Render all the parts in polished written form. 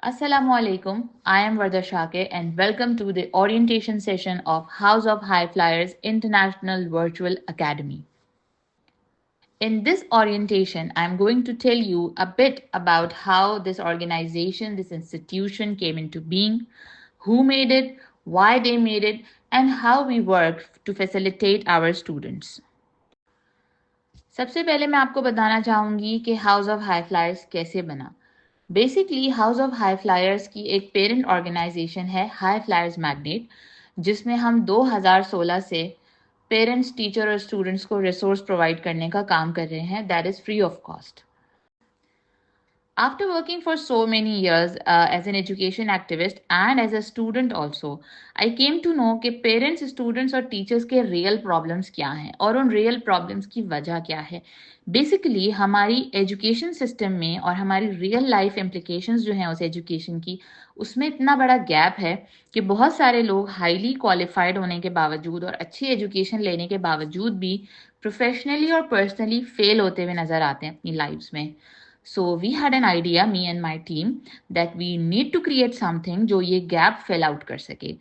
Assalamu alaikum. I am Varda Shake and welcome to the orientation session of House of High Flyers International Virtual Academy. In this orientation, I'm going to tell you a bit about how this organization, this institution came into being, who made it, why they made it, and how we work to facilitate our students. सबसे पहले मैं आपको बताना चाहूँगी कि house of High flyers कैसे बना। Basically house of High flyers की एक पेरेंट ऑर्गेनाइजेशन है हाई फ्लायर्स मैग्नेट, जिसमें हम 2016 से पेरेंट्स, टीचर और स्टूडेंट्स को रिसोर्स प्रोवाइड करने का काम कर रहे हैं, that is free of cost. After working for so many years as an education activist and as a student also, I came to know कि parents, students और teachers के real problems क्या हैं और उन real problems की वजह क्या है। Basically हमारी education system में और हमारी real life implications जो हैं उस education की, उसमें इतना बड़ा gap है कि बहुत सारे लोग highly qualified होने के बावजूद और अच्छी education लेने के बावजूद भी professionally और personally fail होते हुए नजर आते हैं अपनी lives में। So we had an idea, me and my team, that we need to create something जो ये gap fill out कर सके.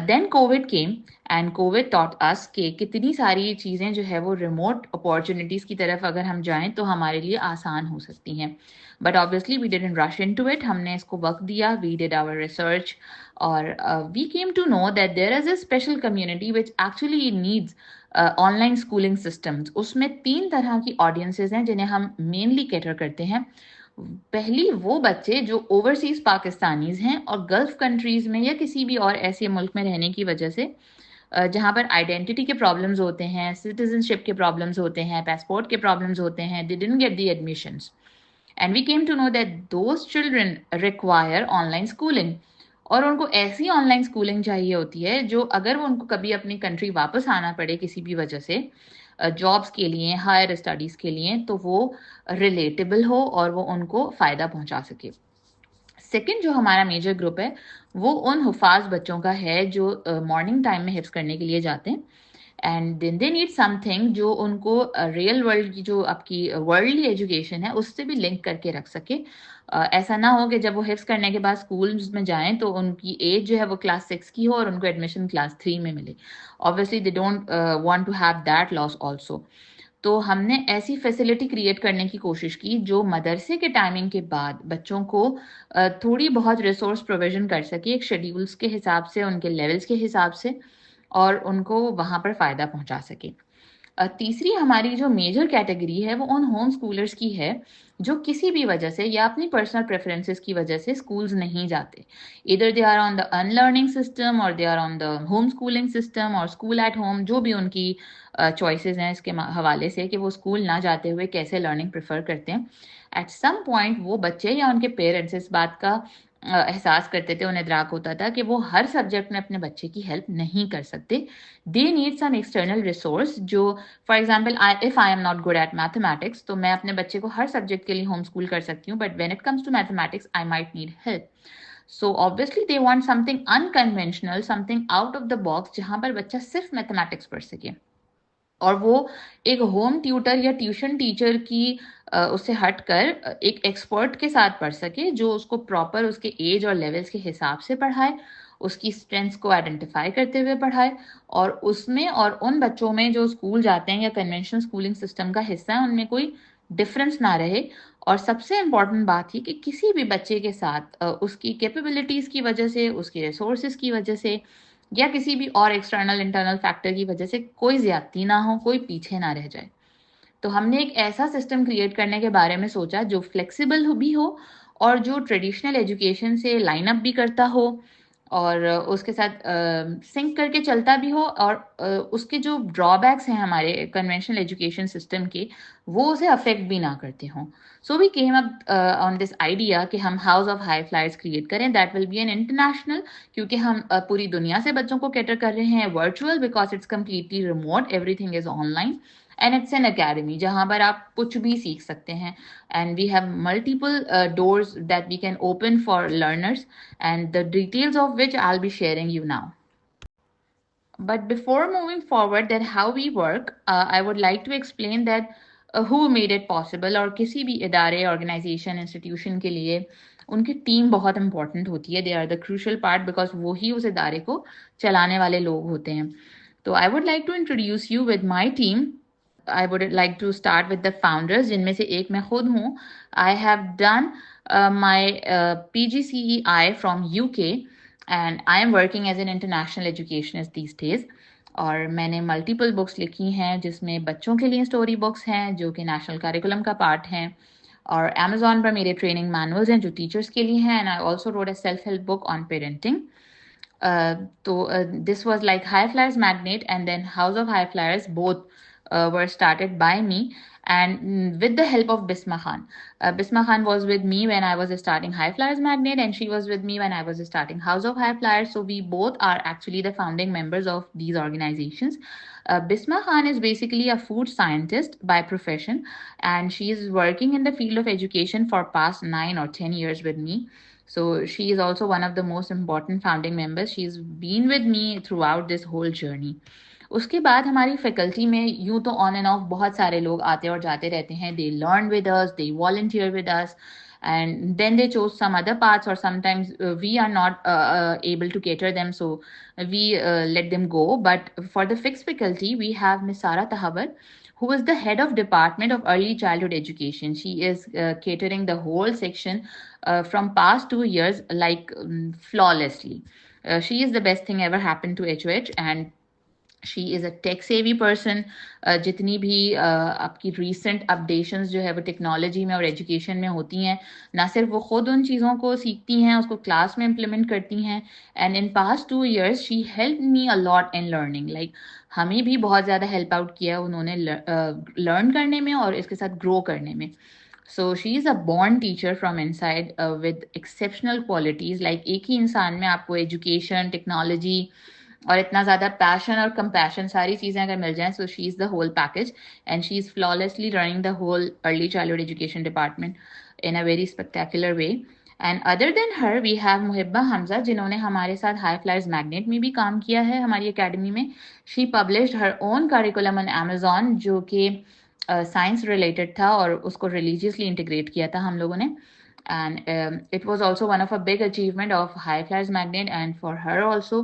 Then COVID came and COVID taught us कि कितनी सारी चीज़ें जो है वो remote opportunities की तरफ अगर हम जाएं तो हमारे लिए आसान हो सकती हैं. But obviously we didn't rush into it. हमने इसको वक्त दिया. We did our research और we came to know that there is a special community which actually needs online schooling systems. उसमें 3 तरह की ऑडियंसेस हैं जिन्हें हम मेनली कैटर करते हैं। पहली वो बच्चे जो ओवरसीज पाकिस्तानीज हैं और गल्फ कंट्रीज में या किसी भी और ऐसे मुल्क में रहने की वजह से जहाँ पर आइडेंटिटी के प्रॉब्लम्स होते हैं, सिटीजनशिप के प्रॉब्लम्स होते हैं, पासपोर्ट के प्रॉब्लम्स होते हैं, they didn't get the admissions and we came to know that those children require online schooling. और उनको ऐसी ऑनलाइन स्कूलिंग चाहिए होती है जो अगर वो उनको कभी अपनी कंट्री वापस आना पड़े किसी भी वजह से जॉब्स के लिए, हायर स्टडीज़ के लिए, तो वो रिलेटेबल हो और वो उनको फ़ायदा पहुंचा सके। सेकंड जो हमारा मेजर ग्रुप है वो उन हुफाज बच्चों का है जो मॉर्निंग टाइम में हिफ्स करने के लिए जाते हैं and then they need something जो उनको रियल वर्ल्ड की जो आपकी वर्ल्डली एजुकेशन है उससे भी लिंक करके रख सके। ऐसा ना हो कि जब वो हिफ्स करने के बाद स्कूल्स में जाएं तो उनकी एज जो है वो क्लास 6 की हो और उनको एडमिशन क्लास 3 में मिले। Obviously they don't want to have that loss also. तो हमने ऐसी फैसिलिटी क्रिएट करने की कोशिश की जो मदरसे के टाइमिंग के बाद बच्चों को थोड़ी बहुत रिसोर्स प्रोविजन कर सके एक शेड्यूल्स के हिसाब से, उनके लेवल्स के हिसाब से, और उनको वहाँ पर फ़ायदा पहुँचा सके। तीसरी हमारी जो मेजर कैटेगरी है वो उन होम स्कूलर्स की है जो किसी भी वजह से या अपनी पर्सनल प्रेफरेंसेस की वजह से स्कूल्स नहीं जाते। इधर they are on the unlearning system और they are on the home schooling system और स्कूल एट होम, जो भी उनकी चॉइसेस हैं इसके हवाले से कि वो स्कूल ना जाते हुए कैसे लर्निंग प्रेफर करते हैं। एट सम पॉइंट वो बच्चे या उनके पेरेंट्स इस बात का एहसास करते थे, उन्हें इदराक होता था कि वो हर सब्जेक्ट में अपने बच्चे की हेल्प नहीं कर सकते। They need some external resource जो, for example, if I am not good at mathematics तो मैं अपने बच्चे को हर सब्जेक्ट के लिए होम स्कूल कर सकती हूँ, but when it comes to mathematics I might need help. So obviously they want something unconventional, something out of the box जहाँ पर बच्चा सिर्फ मैथमेटिक्स पढ़ सके और वो एक होम ट्यूटर या ट्यूशन टीचर की उससे हटकर एक एक्सपर्ट के साथ पढ़ सके जो उसको प्रॉपर उसके एज और लेवल्स के हिसाब से पढ़ाए, उसकी स्ट्रेंथ्स को आइडेंटिफाई करते हुए पढ़ाए, और उसमें और उन बच्चों में जो स्कूल जाते हैं या कन्वेंशनल स्कूलिंग सिस्टम का हिस्सा है उनमें कोई डिफरेंस ना रहे। और सबसे इम्पॉर्टेंट बात ही कि किसी भी बच्चे के साथ उसकी कैपेबिलिटीज़ की वजह से, उसकी रिसोर्सेज की वजह से या किसी भी और एक्सटर्नल इंटरनल फैक्टर की वजह से कोई ज्यादती ना हो, कोई पीछे ना रह जाए। तो हमने एक ऐसा सिस्टम क्रिएट करने के बारे में सोचा जो फ्लेक्सिबल भी हो और जो ट्रेडिशनल एजुकेशन से लाइन अप भी करता हो और उसके साथ सिंक करके चलता भी हो, और उसके जो ड्रॉबैक्स हैं हमारे कन्वेंशनल एजुकेशन सिस्टम के वो उसे अफेक्ट भी ना करते हों। So we came up on this idea कि हम House of High Flyers create करें that will be an international, क्योंकि हम पूरी दुनिया से बच्चों को कैटर कर रहे हैं, virtual because it's completely remote, everything is online and it's an academy जहाँ पर आप कुछ भी सीख सकते हैं। And we have multiple doors that we can open for learners and the details of which I'll be sharing you now. But before moving forward that how we work, I would like to explain that who made it possible. और किसी भी इदारे, organisation, institution के लिए उनकी team बहुत important होती है। They are the crucial part because वो ही उस इदारे को चलाने वाले लोग होते हैं। तो I would like to introduce you with my team. I would like to start with the founders, जिनमें से एक मैं खुद हूँ। I have done my PGCEI from UK and I am working as an international educationist these days. और मैंने multiple books लिखी हैं, जिसमें बच्चों के लिए स्टोरी बुक्स हैं जो कि नेशनल करिकुलम का पार्ट हैं, और अमेजोन पर मेरे ट्रेनिंग मैनुअल्स हैं जो टीचर्स के लिए हैं। And I also road a self help book on parenting. This was like High Flyers Magnet and then House of High Flyers, both were started by me and with the help of Bisma Khan. Bisma Khan was with me when I was starting High Flyers Magnet, and she was with me when I was starting House of High Flyers. So we both are actually the founding members of these organizations. Bisma Khan is basically a food scientist by profession, and she is working in the field of education for past 9 or 10 years with me. So she is also one of the most important founding members. She's been with me throughout this whole journey. उसके बाद हमारी faculty में यूं तो on end of बहुत सारे लोग आते और जाते रहते हैं. They learn with us, they volunteer with us, and then they chose some other paths, or sometimes we are not able to cater them, so we let them go. But for the fixed faculty, we have Miss Sara Tahawar, who is the head of Department of Early Childhood Education. She is catering the whole section from past 2 years like flawlessly. She is the best thing ever happened to HOH, and she is a tech savvy person. जितनी भी आपकी recent updations जो है वो technology में और education में होती हैं, ना सिर्फ वो खुद उन चीज़ों को सीखती हैं, उसको क्लास में इम्प्लीमेंट करती हैं. And in past 2 years she help me a lot in learning. Like हमें भी बहुत ज़्यादा हेल्प आउट किया उन्होंने लर्न करने में और इसके साथ ग्रो करने में. So she is a born teacher from inside with exceptional qualities. Like एक ही इंसान में आपको एजुकेशन, टेक्नोलॉजी और इतना ज़्यादा पैशन और कंपैशन, सारी चीज़ें अगर मिल जाएं, so she is the whole package. And she is flawlessly running the whole early childhood education department in a very spectacular way. And other than her we have Muhibba Hamza, जिन्होंने हमारे साथ हाई फ्लायर्स मैग्नेट में भी काम किया है हमारी academy में. She published her own curriculum on Amazon, जो कि साइंस रिलेटेड था, और उसको रिलीजियसली इंटीग्रेट किया था हम लोगों ने. And it was also one of a big achievement of High Flyers Magnet, and for her also,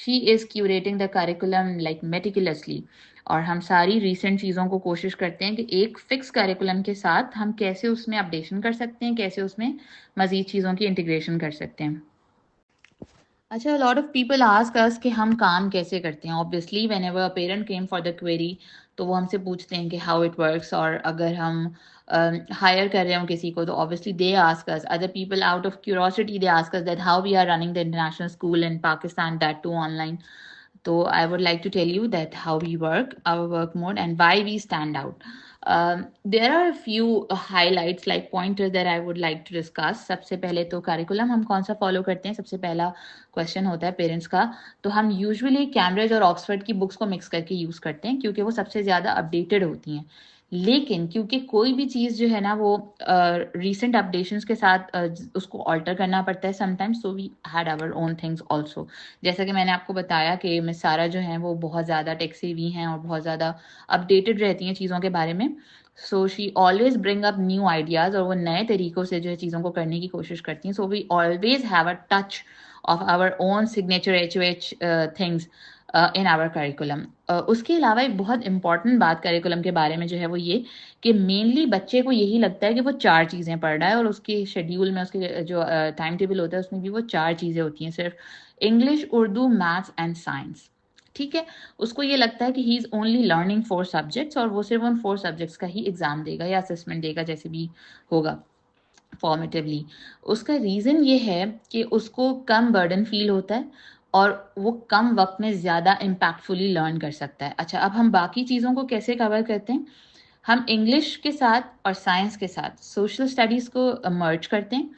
she is curating the curriculum like meticulously. और हम सारी recent चीज़ों को कोशिश करते हैं कि एक फिक्स करिकुलम के साथ हम कैसे उसमें अपडेशन कर सकते हैं, कैसे उसमें मज़ीद चीज़ों की इंटीग्रेशन कर सकते हैं. अच्छा, lot of people ask us कि हम काम कैसे करते हैं. Obviously when ever a parent came for the query, तो वो हमसे पूछते हैं कि हाउ इट वर्क्स. और अगर हम हायर कर रहे हो किसी को, तो obviously they ask us. Other people out of curiosity they ask us that how we are running the international school in Pakistan, that too online. So I would like to tell you that how we work, our work mode, and why we stand out. There are a few highlights like pointers that I would like to discuss. सबसे पहले तो curriculum हम कौन सा follow करते हैं, सबसे पहला क्वेश्चन होता है पेरेंट्स का. तो हम यूजुअली कैम्ब्रिज और ऑक्सफोर्ड की बुक्स को मिक्स करके यूज़ करते हैं, क्योंकि वो सबसे ज़्यादा अपडेटेड होती हैं. लेकिन क्योंकि कोई भी चीज़ जो है ना वो रिसेंट अपडेशंस के साथ उसको ऑल्टर करना पड़ता है sometimes, so we had our own things also. जैसा कि मैंने आपको बताया कि मिस सारा जो हैं वो बहुत ज़्यादा टेक सेवी हैं और बहुत ज़्यादा अपडेटेड रहती हैं चीज़ों के बारे में. So she always bring up new ideas, और वो नए तरीक़ों से जो है चीज़ों को करने की कोशिश करती हैं. So we always have a touch of our own signature HOH things in our curriculum. उसके अलावा एक बहुत इंपॉर्टेंट बात करिकुलम के बारे में जो है वो ये कि मेनली बच्चे को यही लगता है कि वो 4 चीज़ें पढ़ रहा है, और उसके शेड्यूल में, उसके जो टाइम टेबल होता है उसमें भी वो 4 चीज़ें होती हैं, सिर्फ English, Urdu, maths and science. ठीक है, उसको ये लगता है कि he is only learning 4 subjects, और वो सिर्फ उन 4 सब्जेक्ट्स का ही एग्ज़ाम देगा या असेसमेंट देगा, जैसे भी होगा फॉर्मेटिवली. उसका रीज़न ये है कि उसको कम बर्डन फील होता है, और वो कम वक्त में ज़्यादा इम्पैक्टफुली लर्न कर सकता है. अच्छा, अब हम बाकी चीज़ों को कैसे कवर करते हैं. हम इंग्लिश के साथ और साइंस के साथ सोशल स्टडीज़ को मर्ज करते हैं.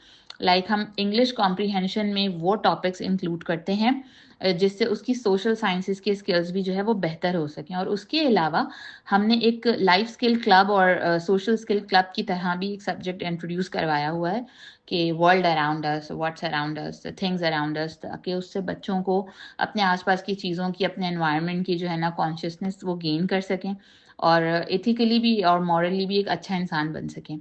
लाइक हम इंग्लिश कॉम्प्रीहेंशन में वो टॉपिक्स इंक्लूड करते हैं जिससे उसकी सोशल साइंसेस के स्किल्स भी जो है वो बेहतर हो सकें. और उसके अलावा हमने एक लाइफ स्किल क्लब और सोशल स्किल क्लब की तरह भी एक सब्जेक्ट इंट्रोड्यूस करवाया हुआ है कि world around us, what's around us, things around us, ताकि उससे बच्चों को अपने आसपास की चीज़ों की, अपने एनवायरनमेंट की जो है ना कॉन्शियसनेस वो गेन कर सकें. और एथिकली भी और मॉरली भी एक अच्छा इंसान बन सकें।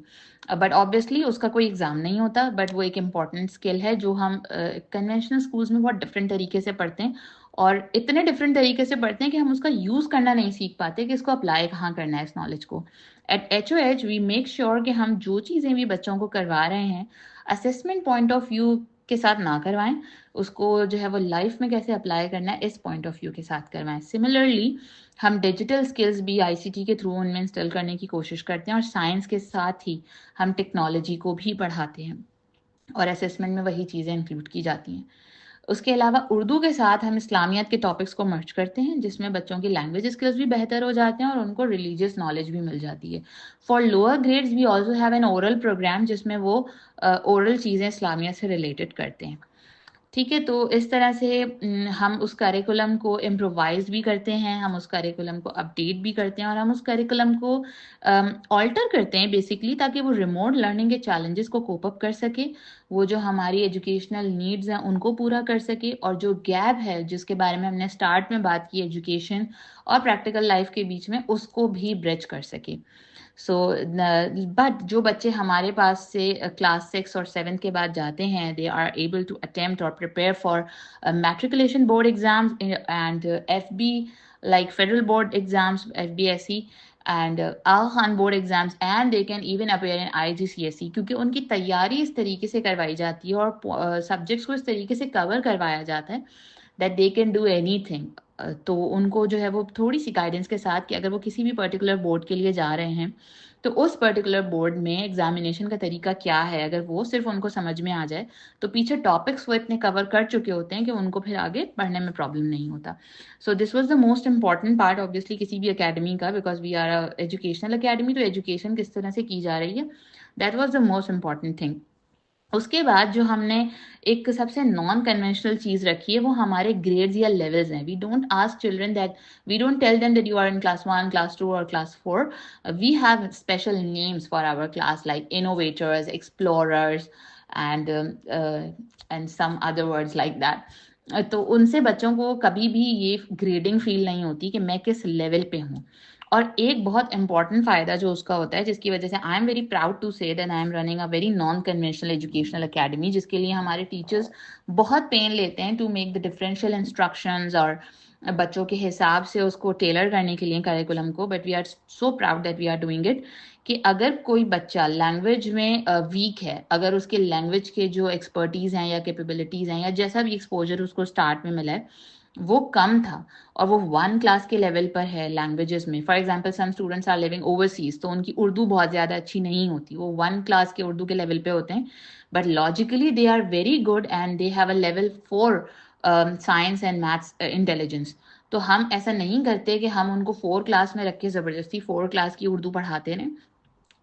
बट ऑब्वियसली उसका कोई एग्ज़ाम नहीं होता, बट वो एक इम्पॉर्टेंट स्किल है जो हम कन्वेंशनल स्कूल्स में बहुत डिफरेंट तरीके से पढ़ते हैं, और इतने डिफरेंट तरीके से पढ़ते हैं कि हम उसका यूज़ करना नहीं सीख पाते कि इसको अप्लाई कहाँ करना है इस नॉलेज को। At HOH we make sure कि हम जो चीज़ें भी बच्चों को करवा रहे हैं असेसमेंट पॉइंट ऑफ व्यू के साथ ना करवाएं, उसको जो है वो लाइफ में कैसे अप्लाई करना है इस पॉइंट ऑफ व्यू के साथ करवाएं। सिमिलरली हम डिजिटल स्किल्स भी ICT के थ्रू उनमें इंस्टॉल करने की कोशिश करते हैं, और साइंस के साथ ही हम टेक्नोलॉजी को भी पढ़ाते हैं, और असेसमेंट में वही चीज़ें इंक्लूड की जाती हैं। उसके अलावा उर्दू के साथ हम इस्लामियत के टॉपिक्स को मर्ज करते हैं, जिसमें बच्चों की लैंग्वेज स्किल्स भी बेहतर हो जाते हैं और उनको रिलीजियस नॉलेज भी मिल जाती है। For lower grades we also have an oral program जिसमें वो ओरल चीज़ें इस्लामियत से रिलेटेड करते हैं। ठीक है, तो इस तरह से हम उस करिकुलम को इम्प्रोवाइज भी करते हैं, हम उस करिकुलम को अपडेट भी करते हैं, और हम उस करिकुलम को ऑल्टर करते हैं बेसिकली, ताकि वो रिमोट लर्निंग के चैलेंजेस को कोप अप कर सके, वो जो हमारी एजुकेशनल नीड्स हैं उनको पूरा कर सके, और जो गैप है जिसके बारे में हमने स्टार्ट में बात की एजुकेशन और प्रैक्टिकल लाइफ के बीच में, उसको भी ब्रिज कर सके। सो बट जो बच्चे हमारे पास से क्लास 6 और 7 के बाद जाते हैं, they are able to attempt और prepare for matriculation board exams and FB, like federal board exams, FBSE and Al Khan board exams, and they can even appear in IGCSE, क्योंकि उनकी तैयारी इस तरीके से करवाई जाती है और सब्जेक्ट्स को इस तरीके से कवर करवाया जाता है that they can do anything. तो उनको जो है वो थोड़ी सी गाइडेंस के साथ कि अगर वो किसी भी पर्टिकुलर बोर्ड के लिए जा रहे हैं तो उस पर्टिकुलर बोर्ड में एग्जामिनेशन का तरीका क्या है, अगर वो सिर्फ उनको समझ में आ जाए तो पीछे टॉपिक्स वो इतने कवर कर चुके होते हैं कि उनको फिर आगे पढ़ने में प्रॉब्लम नहीं होता। So this was the most important part obviously किसी भी अकेडमी का, because we are a educational academy, तो एजुकेशन किस तरह से की जा रही है, that was the most important thing. उसके बाद जो हमने एक सबसे नॉन कन्वेंशनल चीज़ रखी है वो हमारे ग्रेड्स या लेवल्स हैं। We don't ask children that, we don't tell them that you are in class 1, class 2 और class 4। We have special names for our class like innovators, explorers and some other words like that. तो उनसे बच्चों को कभी भी ये grading feel नहीं होती कि मैं किस लेवल पे हूँ। और एक बहुत इंपॉर्टेंट फायदा जो उसका होता है, जिसकी वजह से I am very proud to say that I am running a very non conventional educational academy, जिसके लिए हमारे टीचर्स बहुत पेन लेते हैं to make the differential instructions और बच्चों के हिसाब से उसको टेलर करने के लिए करिकुलम को, but we are so proud that we are doing it. कि अगर कोई बच्चा लैंग्वेज में वीक है, अगर उसके लैंग्वेज के जो एक्सपर्टीज हैं या कैपेबिलिटीज हैं या जैसा भी एक्सपोजर उसको स्टार्ट में मिला है वो कम था, और वो 1 क्लास के लेवल पर है लैंग्वेजेस में, for example some students are living overseas, तो उनकी उर्दू बहुत ज़्यादा अच्छी नहीं होती, वो 1 क्लास के उर्दू के लेवल पे होते हैं, but logically they are very good and they have a level 4 science and maths intelligence. तो हम ऐसा नहीं करते कि हम उनको 4 क्लास में रख के ज़बरदस्ती 4 क्लास की उर्दू पढ़ाते रहें।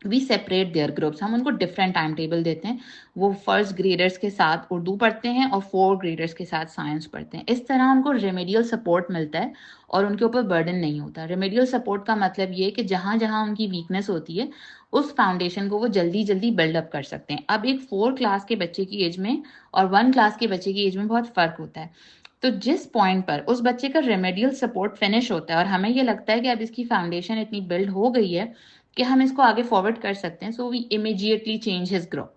वी सेपरेट देयर ग्रुप्स, हम उनको डिफरेंट टाइम टेबल देते हैं। वो फर्स्ट ग्रेडर्स के साथ उर्दू पढ़ते हैं और 4 ग्रेडर्स के साथ साइंस पढ़ते हैं। इस तरह उनको रेमेडियल सपोर्ट मिलता है और उनके ऊपर बर्डन नहीं होता। रेमेडियल सपोर्ट का मतलब ये कि जहाँ जहाँ उनकी वीकनेस होती है उस फाउंडेशन को वो जल्दी जल्दी बिल्डअप कर सकते हैं। अब एक 4 क्लास के बच्चे की एज में और 1 क्लास के बच्चे की एज में बहुत फ़र्क होता है। तो जिस पॉइंट पर उस बच्चे का रेमेडियल सपोर्ट फिनिश होता है और हमें ये लगता है कि अब इसकी फाउंडेशन इतनी बिल्ड हो गई है कि हम इसको आगे फॉरवर्ड कर सकते हैं, so we immediately change his group,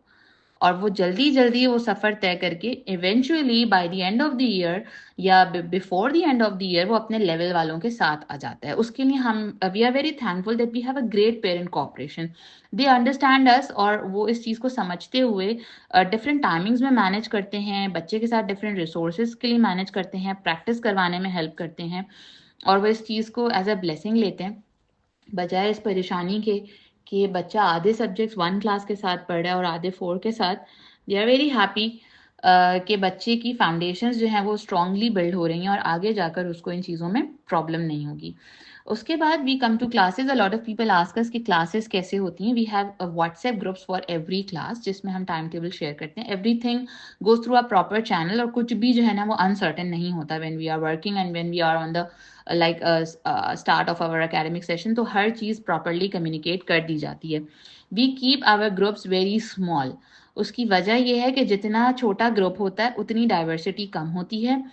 और वो जल्दी जल्दी वो सफ़र तय करके eventually by the end of the year या before the end of the year वो अपने लेवल वालों के साथ आ जाता है। उसके लिए हम we are very thankful that we have a great parent cooperation. They understand us, और वो इस चीज़ को समझते हुए डिफरेंट टाइमिंग्स में मैनेज करते हैं, बच्चे के साथ डिफरेंट रिसोर्सेज के लिए मैनेज करते हैं, प्रैक्टिस करवाने में हेल्प करते हैं, और वो इस चीज़ को एज अ ब्लेसिंग लेते हैं, बजाय इस परेशानी के कि बच्चा आधे सब्जेक्ट्स 1 क्लास के साथ पढ़ रहा है और आधे 4 के साथ। दे आर वेरी हैप्पी कि बच्चे की फाउंडेशंस जो हैं वो स्ट्रांगली बिल्ड हो रही हैं और आगे जाकर उसको इन चीज़ों में प्रॉब्लम नहीं होगी। उसके बाद we come to classes. A lot of people ask us कि क्लासेस कैसे होती हैं। We have WhatsApp groups for every class जिसमें हम टाइम टेबल शेयर करते हैं। Everything goes through a proper channel, और कुछ भी जो है ना वो अनसर्टेन नहीं होता when we are working and when we are on the like start of our academic session. तो हर चीज़ प्रॉपरली कम्युनिकेट कर दी जाती है। We keep our groups very small. उसकी वजह यह है कि जितना छोटा ग्रुप होता है उतनी डाइवर्सिटी कम होती है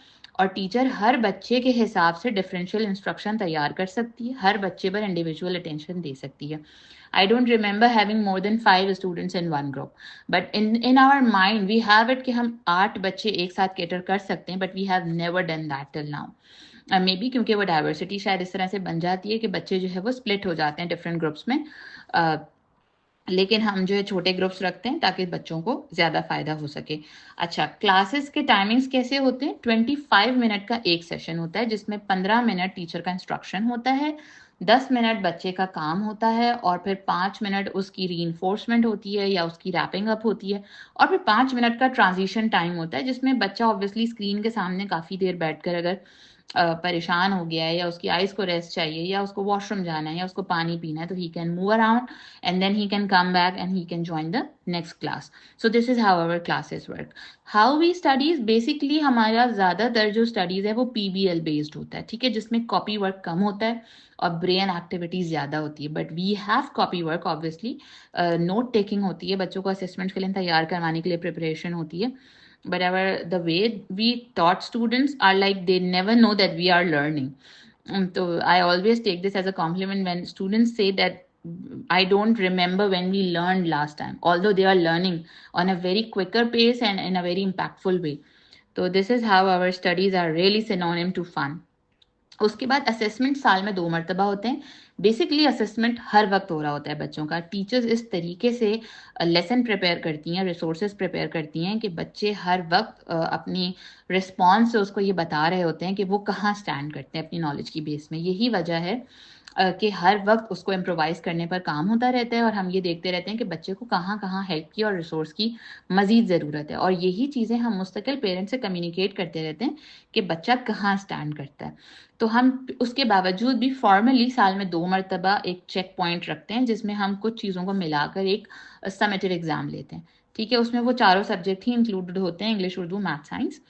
और टीचर हर बच्चे के हिसाब से डिफरेंशियल इंस्ट्रक्शन तैयार कर सकती है, हर बच्चे पर इंडिविजुअल अटेंशन दे सकती है. I don't remember having more than 5 students in one group. But in our mind, we have it कि हम 8 बच्चे एक साथ cater कर सकते हैं, but we have never done that till now. May be क्योंकि वो डाइवर्सिटी शायद इस तरह से बन जाती है कि बच्चे जो है वो स्प्लिट हो जाते हैं डिफरेंट ग्रुप्स में. लेकिन हम जो है छोटे ग्रुप्स रखते हैं ताकि बच्चों को ज़्यादा फायदा हो सके. अच्छा, क्लासेस के टाइमिंग्स कैसे होते हैं? 25 मिनट का एक सेशन होता है जिसमें 15 मिनट टीचर का इंस्ट्रक्शन होता है, 10 मिनट बच्चे का काम होता है और फिर 5 मिनट उसकी रीइंफोर्समेंट होती है या उसकी रैपिंग अप होती है और फिर 5 मिनट का ट्रांजिशन टाइम होता है जिसमें बच्चा ऑब्वियसली स्क्रीन के सामने काफ़ी देर बैठकर अगर परेशान हो गया है या उसकी आइज को रेस्ट चाहिए या उसको वॉशरूम जाना है या उसको पानी पीना है तो he can move around and then he can come back and he can join the next class. So this is how our classes work. How we studies, basically हमारा ज़्यादातर जो स्टडीज़ है वो PBL बेस्ड होता है, ठीक है, जिसमें कॉपी वर्क कम होता है और ब्रेन एक्टिविटीज ज़्यादा होती है. But we have copy work obviously, note taking होती है, बच्चों को असेसमेंट के लिए तैयार करवाने के लिए प्रिपरेशन होती है. But the way we taught students are like they never know that we are learning. So I always take this as a compliment when students say that I don't remember when we learned last time, although they are learning on a very quicker pace and in a very impactful way. So this is how our studies are really synonym to fun. उसके बाद assessment साल में 2 मरतबा होते हैं. Basically assessment हर वक्त हो रहा होता है बच्चों का. टीचर्स इस तरीके से लेसन प्रिपेयर करती हैं, रिसोर्सेज प्रिपेयर करती हैं कि बच्चे हर वक्त अपनी रिस्पॉन्स से उसको ये बता रहे होते हैं कि वो कहाँ स्टैंड करते हैं अपनी नॉलेज की बेस में. यही वजह है कि हर वक्त उसको इम्प्रोवाइज करने पर काम होता रहता है और हम ये देखते रहते हैं कि बच्चे को कहाँ कहाँ हेल्प की और रिसोर्स की मजीद ज़रूरत है. और यही चीज़ें हम मुस्तकिल पेरेंट्स से कम्युनिकेट करते रहते हैं कि बच्चा कहाँ स्टैंड करता है. तो हम उसके बावजूद भी फॉर्मली साल में 2 मरतबा एक चेक पॉइंट रखते हैं जिसमें हम कुछ चीज़ों को मिलाकर एक समेटिव एग्ज़ाम लेते हैं, ठीक है. उसमें वो चारों सब्जेक्ट ही इंक्लूडेड होते हैं, इंग्लिश, उर्दू, मैथ, साइंस.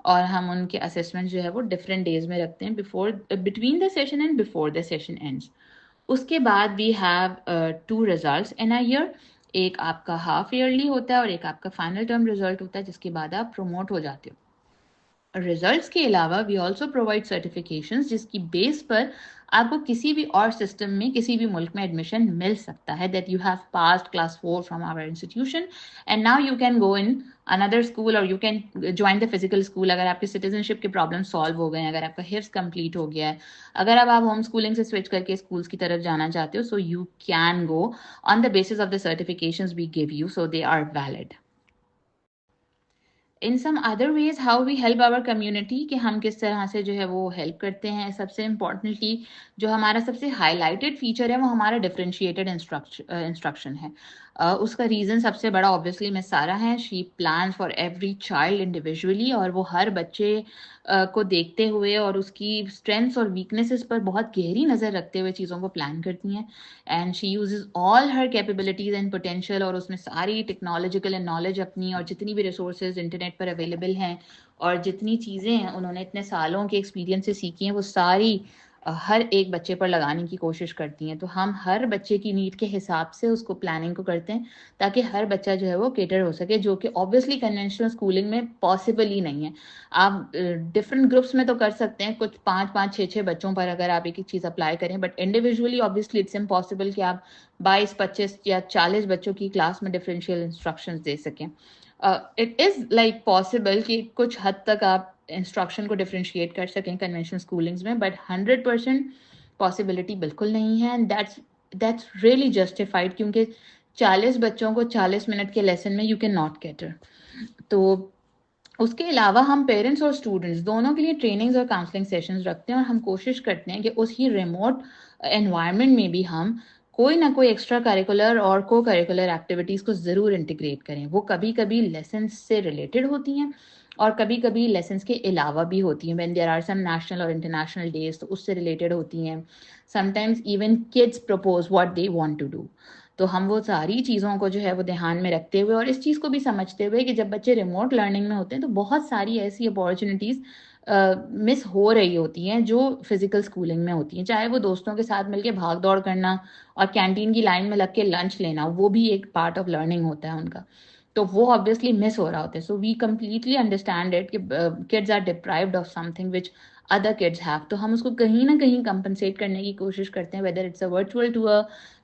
और हम उनके असेसमेंट जो है वो डिफरेंट डेज में रखते हैं, between the session and before the session ends. उसके बाद we have 2 results in a year. एक आपका हाफ ईयरली होता है और एक आपका फाइनल टर्म रिजल्ट होता है जिसके बाद आप प्रमोट हो जाते हो. रिजल्ट्स के अलावा वी ऑल्सो प्रोवाइड सर्टिफिकेशंस जिसकी बेस पर आपको किसी भी और सिस्टम में किसी भी मुल्क में एडमिशन मिल सकता है. That you have passed class 4 from our institution and now you can go in another school और you can join the physical school. अगर आपके सिटीजनशिप के प्रॉब्लम सॉल्व हो गए हैं, अगर आपका हिफ्स कंप्लीट हो गया है, अगर अब आप होम स्कूलिंग से स्विच करके स्कूल्स की तरफ जाना चाहते हो, so you can go on the basis of the certifications we give you, so they are valid. In some other ways how we help our community, कि हम किस तरह से जो है वो हेल्प करते हैं. सबसे इम्पॉर्टेंटली जो हमारा सबसे हाईलाइटेड फीचर है वो हमारा डिफरेंशिएटेड इंस्ट्रक्शन है. उसका रीज़न सबसे बड़ा ऑब्वियसली मिस सारा है. She plan for every child individually और वो हर बच्चे को देखते हुए और उसकी स्ट्रेंथ्स और वीकनेसेस पर बहुत गहरी नज़र रखते हुए चीज़ों को प्लान करती हैं. And she uses all her capabilities and potential और उसमें सारी टेक्नोलॉजिकल एंड नॉलेज अपनी और जितनी भी रिसोर्सेज इंटरनेट पर अवेलेबल हैं और जितनी चीज़ें उन्होंने इतने सालों के एक्सपीरियंस से सीखी हैं वो सारी हर एक बच्चे पर लगाने की कोशिश करती हैं. तो हम हर बच्चे की नीड के हिसाब से उसको प्लानिंग को करते हैं ताकि हर बच्चा जो है वो केटर हो सके, जो कि ऑब्वियसली कन्वेंशनल स्कूलिंग में पॉसिबल ही नहीं है. आप डिफरेंट ग्रुप्स में तो कर सकते हैं, कुछ 5-5, 6-6 बच्चों पर अगर आप एक एक चीज़ अप्लाई करें, but individually obviously it's impossible कि आप 22, 25 या 40 बच्चों की क्लास में डिफरेंशियल इंस्ट्रक्शंस दे सकें. इट इज़ लाइक पॉसिबल कि कुछ हद तक आप इंस्ट्रक्शन को डिफरेंशिएट कर सकें कन्वेंशनल स्कूलिंग्स में, बट 100% पॉसिबिलिटी बिल्कुल नहीं है. एंड दैट्स रियली जस्टिफाइड क्योंकि 40 बच्चों को 40 मिनट के लेसन में यू कैन नॉट कैटर. तो उसके अलावा हम पेरेंट्स और स्टूडेंट्स दोनों के लिए ट्रेनिंग्स और काउंसलिंग सेशंस रखते हैं और हम कोशिश करते हैं कि उसी रिमोट एनवायरनमेंट में भी हम कोई ना कोई एक्स्ट्रा करिकुलर और को करिकुलर एक्टिविटीज़ को ज़रूर इंटीग्रेट करें. वो कभी कभी लेसन्स से रिलेटेड होती हैं और कभी कभी लेसन्स के अलावा भी होती हैं. When there are some national और इंटरनेशनल डेज तो उससे रिलेटेड होती हैं. Sometimes even kids propose what they want to do. तो हम वो सारी चीज़ों को जो है वो ध्यान में रखते हुए और इस चीज़ को भी समझते हुए कि जब बच्चे रिमोट लर्निंग में होते हैं तो बहुत सारी ऐसी अपॉर्चुनिटीज़ मिस हो रही होती हैं जो फिजिकल स्कूलिंग में होती हैं. चाहे वो दोस्तों के साथ मिलके भाग दौड़ करना और कैंटीन की लाइन में लग के लंच लेना, वो भी एक पार्ट ऑफ लर्निंग होता है उनका. तो वो ऑब्वियसली मिस हो रहा होता है. So we completely understand it कि kids are deprived of something which other kids have. तो हम उसको कहीं ना कहीं कंपनसेट करने की कोशिश करते हैं, whether it's a virtual tour,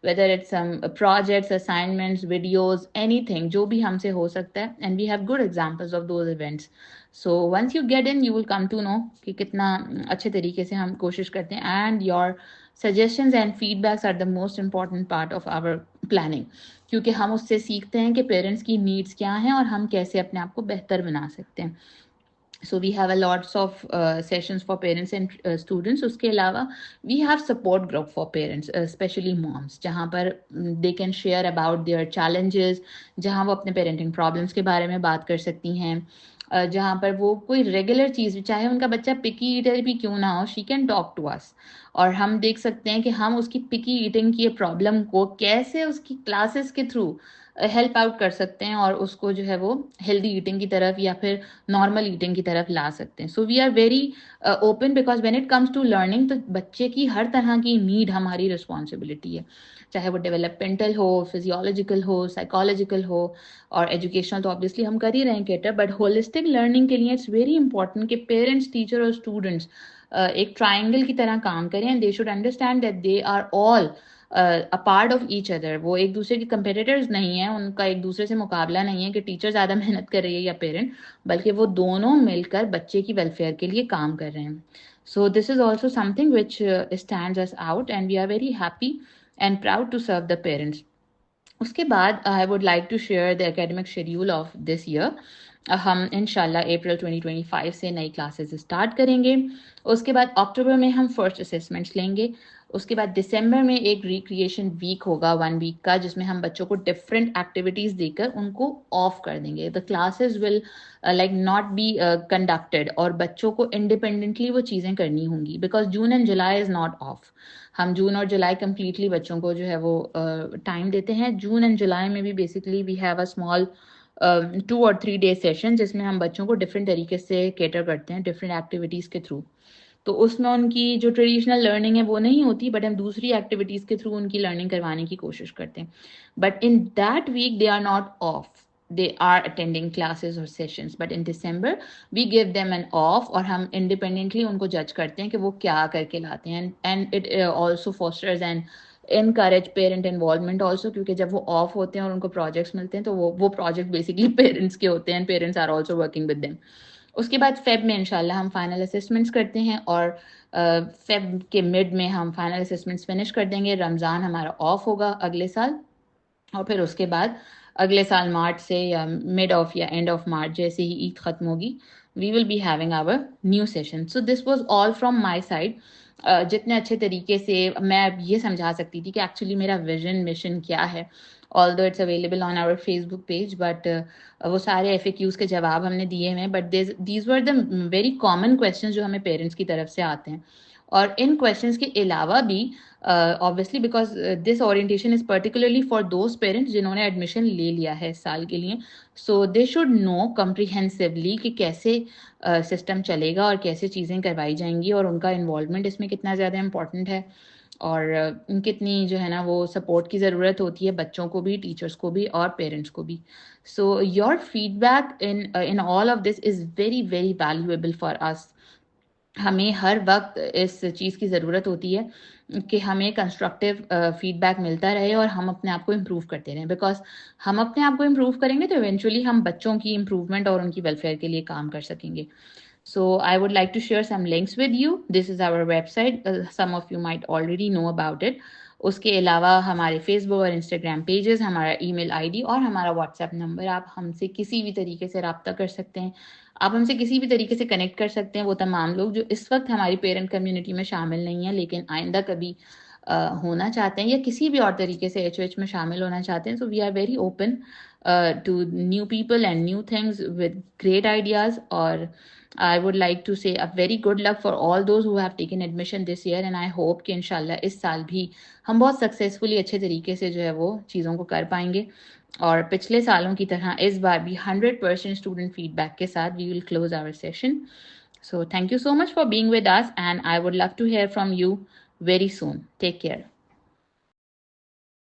whether it's some projects, assignments, videos, anything जो भी हमसे हो सकता है. And we have good examples of those events. So once you get in, you will come to know कि कितना अच्छे तरीके से हम कोशिश करते हैं. And your suggestions and feedbacks are the most important part of our planning, क्योंकि हम उससे सीखते हैं कि पेरेंट्स की नीड्स क्या हैं और हम कैसे अपने आप को बेहतर बना सकते हैं. So we have a lots of sessions for parents and students. उसके अलावा we have support group for parents, especially moms, जहाँ पर they can share about their challenges, जहाँ वो अपने parenting problems के बारे में बात कर सकती हैं. जहाँ पर वो कोई रेगुलर चीज़, चाहे उनका बच्चा पिकी ईटर भी क्यों ना हो, she can talk to us. और हम देख सकते हैं कि हम उसकी पिकी ईटिंग की प्रॉब्लम को कैसे उसकी क्लासेस के थ्रू हेल्प आउट कर सकते हैं और उसको जो है वो हेल्दी ईटिंग की तरफ या फिर नॉर्मल ईटिंग की तरफ ला सकते हैं. So we are very open, because when it comes to learning, तो बच्चे की हर तरह की नीड हमारी रिस्पॉन्सिबिलिटी है, चाहे वो डेवलपमेंटल हो, फिजियोलॉजिकल हो, साइकोलॉजिकल हो, और एजुकेशनल तो ऑब्वियसली हम कर ही रहे हैं केटर. बट होलिस्टिक लर्निंग के लिए इट्स वेरी इंपॉर्टेंट कि पेरेंट्स, टीचर और स्टूडेंट्स एक ट्राइंगल की तरह काम करें. And they should understand that they are all a part of each other. वो एक दूसरे के कंपेटिटर्स नहीं है, उनका एक दूसरे से मुकाबला नहीं है कि टीचर ज़्यादा मेहनत कर रही है या पेरेंट, बल्कि वो दोनों मिलकर बच्चे की वेलफेयर के लिए काम कर रहे हैं. So this is also something which stands us out, and we are very happy and proud to serve the parents. उसके बाद I would like to share the academic schedule of this year. हम इंशाल्लाह अप्रैल 2025 से नई classes start करेंगे. उसके बाद अक्टूबर में हम फर्स्ट असेसमेंट्स लेंगे. उसके बाद दिसंबर में एक रिक्रिएशन वीक होगा 1 वीक का, जिसमें हम बच्चों को डिफरेंट एक्टिविटीज़ देकर उनको ऑफ कर देंगे. The classes will like not be conducted, और बच्चों को इंडिपेंडेंटली वो चीज़ें करनी होंगी, because June and July is not of. हम जून और जुलाई कम्प्लीटली बच्चों को जो है वो टाइम देते हैं. जून एंड जुलाई में भी basically we have a small 2 और 3 डे सेशन, जिसमें हम बच्चों को डिफरेंट तरीके से केटर करते हैं डिफरेंट एक्टिविटीज़ के थ्रू. तो उसमें उनकी जो ट्रेडिशनल लर्निंग है वो नहीं होती, बट हम दूसरी एक्टिविटीज़ के थ्रू उनकी लर्निंग करवाने की कोशिश करते हैं. But in that week they are not off, they are attending classes or sessions, but in December we give them an off, और हम independently उनको जज करते हैं कि वो क्या करके लाते हैं. and it also fosters and encourage parent involvement also, क्योंकि जब वो ऑफ होते हैं और उनको प्रोजेक्ट्स मिलते हैं तो वो प्रोजेक्ट बेसिकली पेरेंट्स के होते हैं, parents are also working with them. उसके बाद फेब में इंशाल्लाह हम फाइनल असेसमेंट्स करते हैं, और फेब के मिड में हम फाइनल असेसमेंट्स फिनिश कर देंगे. रमज़ान हमारा ऑफ होगा अगले साल, और फिर उसके बाद अगले साल मार्च से या मिड ऑफ या एंड ऑफ मार्च जैसे ही ईद ख़त्म होगी, we will be having our new session. So this was all from my side. जितने अच्छे तरीके से मैं ये समझा सकती थी कि एक्चुअली मेरा विजन मिशन क्या है, although it's available on our Facebook page, but वो सारे FAQs के जवाब हमने दिए हुए हैं. But these were the very common question जो हमें पेरेंट्स की तरफ से आते हैं. और इन क्वेश्चंस के अलावा भी obviously because this orientation is particularly for those parents जिन्होंने एडमिशन ले लिया है इस साल के लिए, सो दे शुड नो कम्प्रीहेंसिवली कि कैसे सिस्टम चलेगा और कैसे चीज़ें करवाई जाएंगी, और उनका इन्वॉल्वमेंट इसमें कितना ज़्यादा इम्पॉर्टेंट है, और कितनी जो है ना वो सपोर्ट की ज़रूरत होती है बच्चों को भी, टीचर्स को भी और पेरेंट्स को भी. So your feedback in all of this is very very valuable for us. हमें हर वक्त इस चीज़ की ज़रूरत होती है कि हमें कंस्ट्रक्टिव फीडबैक मिलता रहे और हम अपने आप को इम्प्रूव करते रहें, बिकॉज हम अपने आप को इम्प्रूव करेंगे तो इवेंचुअली हम बच्चों की इम्प्रूवमेंट और उनकी वेलफेयर के लिए काम कर सकेंगे. So I would like to share some links with you. This is our website. Some of you might already know about it. उसके अलावा हमारे फेसबुक और इंस्टाग्राम पेजेस, हमारा ईमेल आईडी और हमारा व्हाट्सएप नंबर, आप हमसे किसी भी तरीके से रब्ता कर सकते हैं. आप हमसे किसी भी तरीके से कनेक्ट कर सकते हैं वो तमाम लोग जो इस वक्त हमारी पेरेंट कम्युनिटी में शामिल नहीं है लेकिन आइंदा कभी होना चाहते हैं या किसी भी और तरीके से HOH में शामिल होना चाहते हैं. So we are very open to new people and new things with great ideas. और I would like to say a very good luck for all those who have taken admission this year, and I hope कि इंशाल्लाह इस साल भी हम बहुत successfully अच्छे तरीके से जो है वो चीज़ों को कर पाएंगे, और पिछले सालों की तरह इस बार भी 100% स्टूडेंट फीडबैक के साथ we will close our session. So thank you so much for being with us, and I would love to hear from you very soon. Take care.